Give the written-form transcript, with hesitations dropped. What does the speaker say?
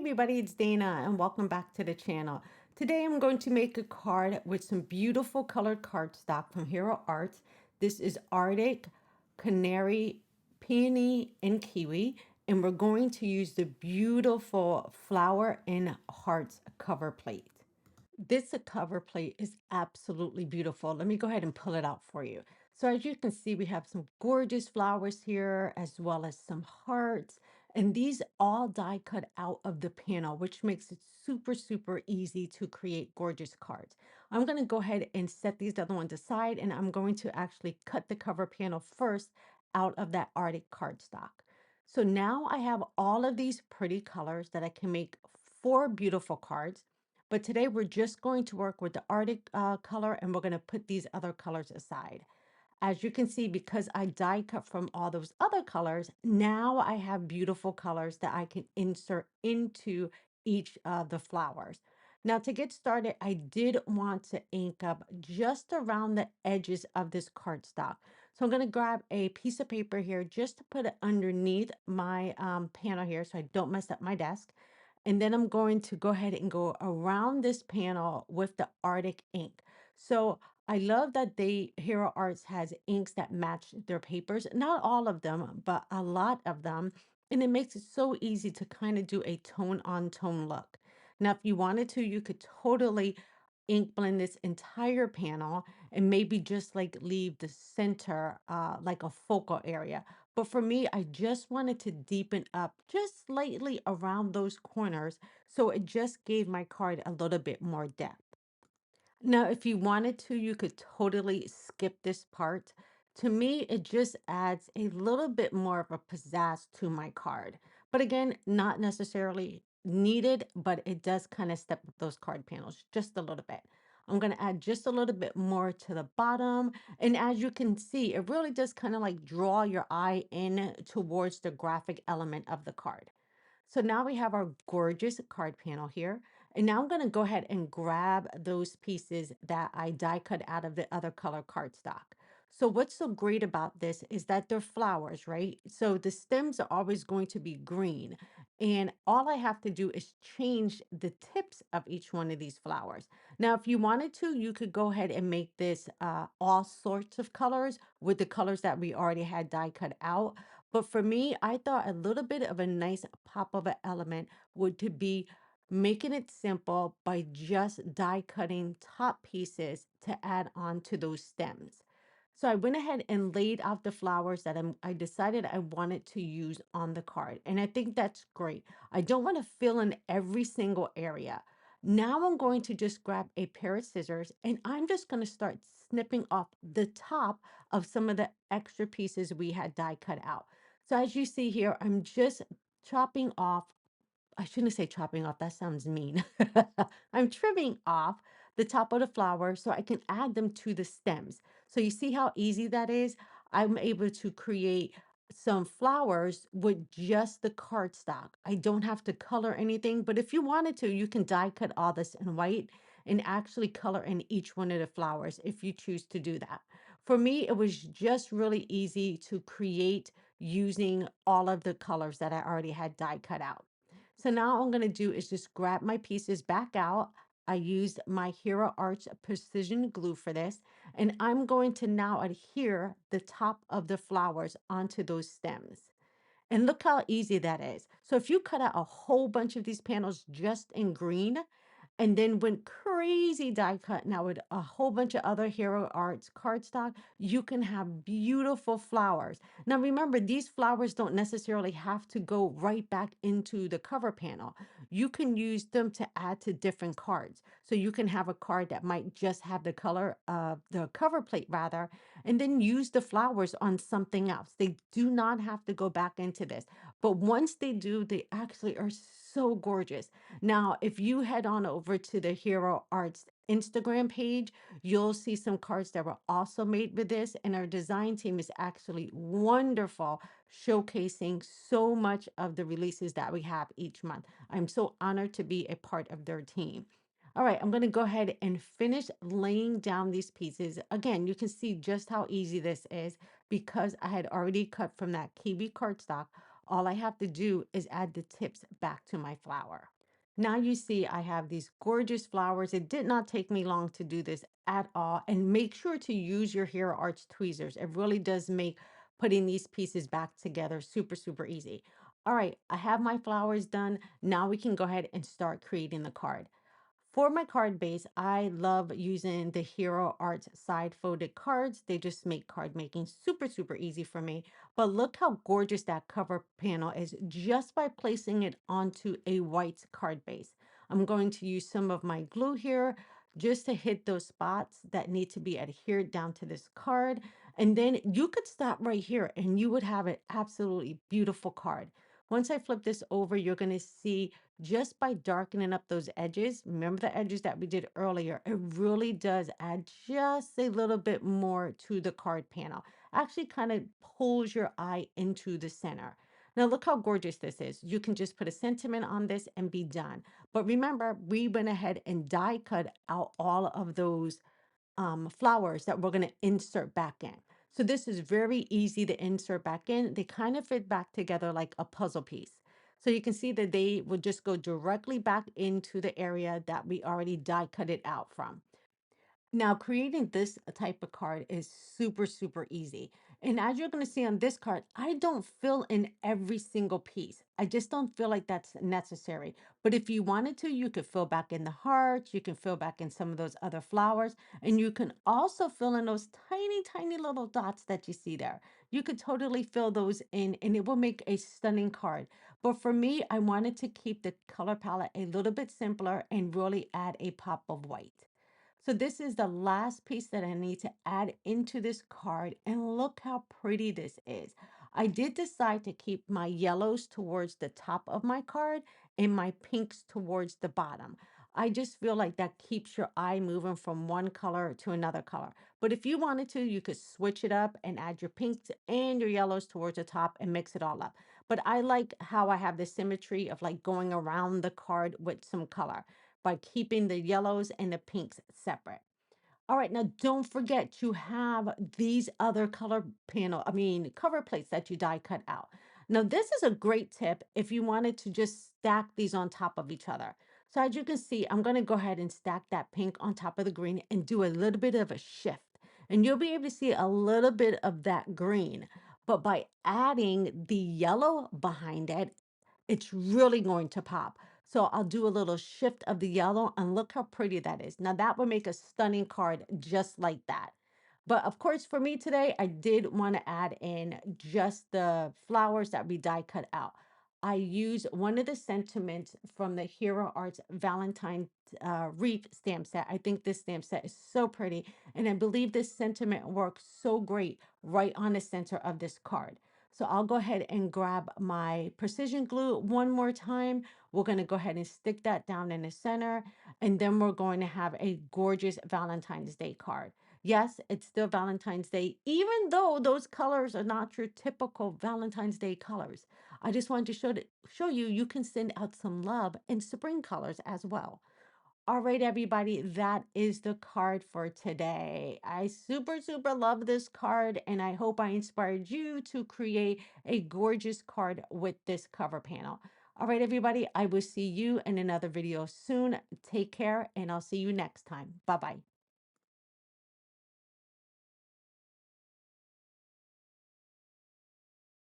everybody, it's Dana and welcome back to the channel. Today I'm going to make a card with some beautiful colored cardstock from Hero Arts. This is Arctic, Canary, Peony, and Kiwi. And we're going to use the beautiful flower and hearts cover plate. This cover plate is absolutely beautiful. Let me go ahead and pull it out for you. So as you can see, we have some gorgeous flowers here, as well as some hearts. And these all die cut out of the panel, which makes it super, super easy to create gorgeous cards. I'm going to go ahead and set these other ones aside, and I'm going to actually cut the cover panel first out of that Arctic cardstock. So now I have all of these pretty colors that I can make 4 beautiful cards. But today we're just going to work with the Arctic color, and we're going to put these other colors aside. As you can see, because I die cut from all those other colors, now I have beautiful colors that I can insert into each of the flowers. Now to get started, I did want to ink up just around the edges of this cardstock. So I'm going to grab a piece of paper here just to put it underneath my panel here so I don't mess up my desk. And then I'm going to go ahead and go around this panel with the Arctic ink. So I love that Hero Arts has inks that match their papers. Not all of them, but a lot of them. And it makes it so easy to kind of do a tone on tone look. Now, if you wanted to, you could totally ink blend this entire panel and maybe just like leave the center like a focal area. But for me, I just wanted to deepen up just slightly around those corners. So it just gave my card a little bit more depth. Now, if you wanted to, you could totally skip this part. To me, it just adds a little bit more of a pizzazz to my card. But again, not necessarily needed, but it does kind of step up those card panels just a little bit. I'm going to add just a little bit more to the bottom. And as you can see, it really does kind of like draw your eye in towards the graphic element of the card. So now we have our gorgeous card panel here. And now I'm going to go ahead and grab those pieces that I die cut out of the other color cardstock. So what's so great about this is that they're flowers, right? So the stems are always going to be green. And all I have to do is change the tips of each one of these flowers. Now, if you wanted to, you could go ahead and make this all sorts of colors with the colors that we already had die cut out. But for me, I thought a little bit of a nice pop of an element would to be making it simple by just die cutting top pieces to add on to those stems. So I went ahead and laid out the flowers that I decided I wanted to use on the card. And I think that's great. I don't want to fill in every single area. Now I'm going to just grab a pair of scissors and I'm just going to start snipping off the top of some of the extra pieces we had die cut out. So as you see here, I'm just chopping off. I shouldn't say chopping off, that sounds mean. I'm trimming off the top of the flower so I can add them to the stems. So you see how easy that is? I'm able to create some flowers with just the cardstock. I don't have to color anything, but if you wanted to, you can die cut all this in white and actually color in each one of the flowers if you choose to do that. For me, it was just really easy to create using all of the colors that I already had die cut out. So now all I'm going to do is just grab my pieces back out. I used my Hero Arts precision glue for this, and I'm going to now adhere the top of the flowers onto those stems. And look how easy that is. So if you cut out a whole bunch of these panels just in green, and then went crazy die cut now with a whole bunch of other Hero Arts cardstock, you can have beautiful flowers. Now remember, these flowers don't necessarily have to go right back into the cover panel. You can use them to add to different cards. So you can have a card that might just have the color of the cover plate rather, and then use the flowers on something else. They do not have to go back into this. But once they do, they actually are so gorgeous. Now, if you head on over to the Hero Arts Instagram page, you'll see some cards that were also made with this. And our design team is actually wonderful, showcasing so much of the releases that we have each month. I'm so honored to be a part of their team. All right, I'm going to go ahead and finish laying down these pieces. Again, you can see just how easy this is because I had already cut from that Kiwi cardstock All I have to do is add the tips back to my flower. Now you see I have these gorgeous flowers. It did not take me long to do this at all. And make sure to use your Hero Arts tweezers. It really does make putting these pieces back together super, super easy. All right, I have my flowers done. Now we can go ahead and start creating the card. For my card base, I love using the Hero Arts side folded cards. They just make card making super, super easy for me. But look how gorgeous that cover panel is just by placing it onto a white card base. I'm going to use some of my glue here just to hit those spots that need to be adhered down to this card. And then you could stop right here and you would have an absolutely beautiful card. Once I flip this over, you're going to see just by darkening up those edges, remember the edges that we did earlier, it really does add just a little bit more to the card panel. Actually kind of pulls your eye into the center. Now look how gorgeous this is. You can just put a sentiment on this and be done. But remember, we went ahead and die cut out all of those flowers that we're going to insert back in. So this is very easy to insert back in. They kind of fit back together like a puzzle piece. So you can see that they would just go directly back into the area that we already die cut it out from. Now, creating this type of card is super, super easy. And as you're going to see on this card, I don't fill in every single piece. I just don't feel like that's necessary. But if you wanted to, you could fill back in the hearts, you can fill back in some of those other flowers, and you can also fill in those tiny, tiny little dots that you see there. You could totally fill those in and it will make a stunning card. But for me, I wanted to keep the color palette a little bit simpler and really add a pop of white. So this is the last piece that I need to add into this card. And look how pretty this is. I did decide to keep my yellows towards the top of my card and my pinks towards the bottom. I just feel like that keeps your eye moving from one color to another color. But if you wanted to, you could switch it up and add your pinks and your yellows towards the top and mix it all up. But I like how I have the symmetry of like going around the card with some color by keeping the yellows and the pinks separate. All right, now don't forget to have these other cover plates that you die cut out. Now, this is a great tip if you wanted to just stack these on top of each other. So as you can see, I'm going to go ahead and stack that pink on top of the green and do a little bit of a shift. And you'll be able to see a little bit of that green. But by adding the yellow behind it, it's really going to pop. So I'll do a little shift of the yellow and look how pretty that is. Now that would make a stunning card just like that. But of course, for me today, I did want to add in just the flowers that we die cut out. I use one of the sentiments from the Hero Arts Valentine Wreath stamp set. I think this stamp set is so pretty. And I believe this sentiment works so great right on the center of this card. So I'll go ahead and grab my precision glue one more time. We're going to go ahead and stick that down in the center. And then we're going to have a gorgeous Valentine's Day card. Yes, it's still Valentine's Day, even though those colors are not your typical Valentine's Day colors. I just wanted to show you you can send out some love in spring colors as well. All right, everybody, that is the card for today. I super, super love this card, and I hope I inspired you to create a gorgeous card with this cover panel. All right, everybody, I will see you in another video soon. Take care, and I'll see you next time. Bye-bye.